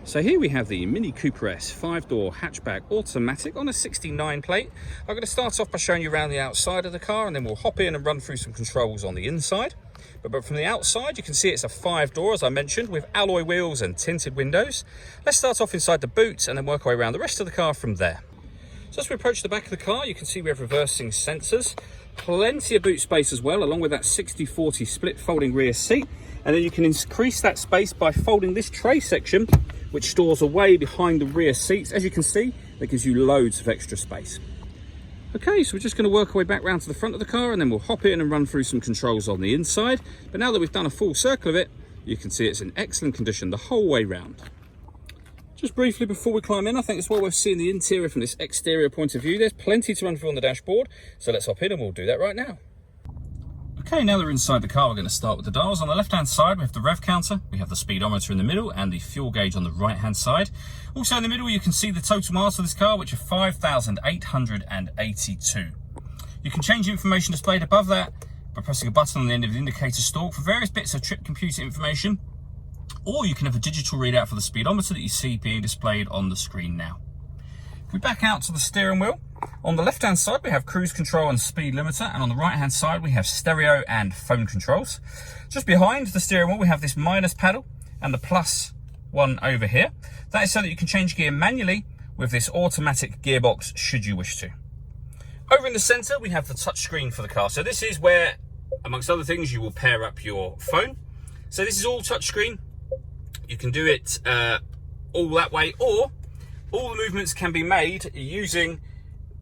So here we have the Mini Cooper S 5-door hatchback automatic on a 69 plate. I'm going to start off by showing you around the outside of the car, and then we'll hop in and run through some controls on the inside. But from the outside, you can see it's a 5-door, as I mentioned, with alloy wheels and tinted windows. Let's start off inside the boot and then work our way around the rest of the car from there. So as we approach the back of the car, you can see we have reversing sensors, plenty of boot space as well, along with that 60/40 split folding rear seat. And then you can increase that space by folding this tray section, which stores away behind the rear seats. As you can see, that gives you loads of extra space. Okay, so we're just going to work our way back round to the front of the car, and then we'll hop in and run through some controls on the inside. But now that we've done a full circle of it, you can see it's in excellent condition the whole way round. Just briefly before we climb in, I think it's well worth seeing the interior from this exterior point of view. There's plenty to run through on the dashboard, so let's hop in and we'll do that right now. Okay, now that we're inside the car, we're going to start with the dials. On the left-hand side, we have the rev counter, we have the speedometer in the middle, and the fuel gauge on the right-hand side. Also in the middle, you can see the total miles for this car, which are 5,882. You can change the information displayed above that by pressing a button on the end of the indicator stalk for various bits of trip computer information, or you can have a digital readout for the speedometer that you see being displayed on the screen now. If we back out to the steering wheel, on the left-hand side we have cruise control and speed limiter, and on the right-hand side we have stereo and phone controls. Just behind the steering wheel we have this minus paddle and the plus one over here. That is so that you can change gear manually with this automatic gearbox should you wish to. Over in the centre we have the touch screen for the car. So this is where, amongst other things, you will pair up your phone. So this is all touch screen. You can do it all that way, or all the movements can be made using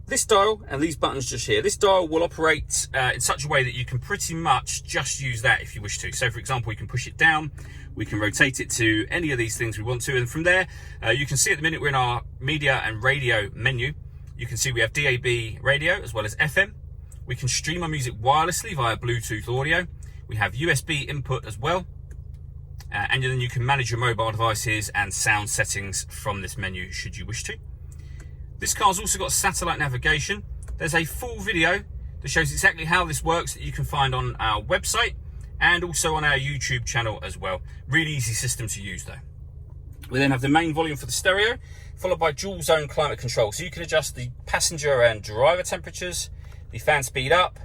this dial and these buttons just here. This dial will operate in such a way that you can pretty much just use that if you wish to. So for example, we can push it down, we can rotate it to any of these things we want to, and from there, you can see at the minute we're in our media and radio menu. You can see we have DAB radio as well as FM. We can stream our music wirelessly via Bluetooth audio. We have USB input as well. And then you can manage your mobile devices and sound settings from this menu should you wish to. This car's also got satellite navigation. There's a full video that shows exactly how this works that you can find on our website and also on our YouTube channel as well. Really easy system to use though. We then have the main volume for the stereo, followed by dual zone climate control. So you can adjust the passenger and driver temperatures, the fan speed up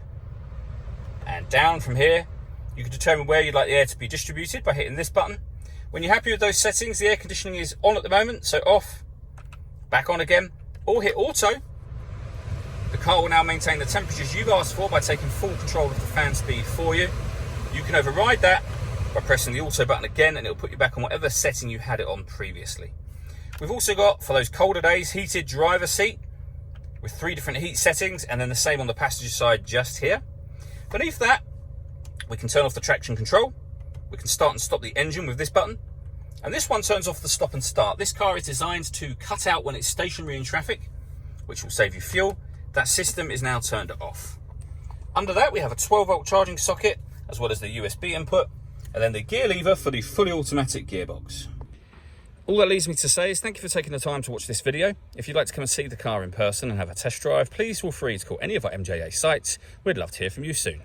and down from here. You can determine where you'd like the air to be distributed by hitting this button. When you're happy with those settings, the air conditioning is on at the moment, so off, back on again, or hit auto. The car will now maintain the temperatures you've asked for by taking full control of the fan speed for you. You can override that by pressing the auto button again, and it'll put you back on whatever setting you had it on previously. We've also got, for those colder days, heated driver seat with 3 different heat settings, and then the same on the passenger side just here. Beneath that, we can turn off the traction control. We can start and stop the engine with this button. And this one turns off the stop and start. This car is designed to cut out when it's stationary in traffic, which will save you fuel. That system is now turned off. Under that, we have a 12-volt charging socket, as well as the USB input, and then the gear lever for the fully automatic gearbox. All that leaves me to say is thank you for taking the time to watch this video. If you'd like to come and see the car in person and have a test drive, please feel free to call any of our MJA sites. We'd love to hear from you soon.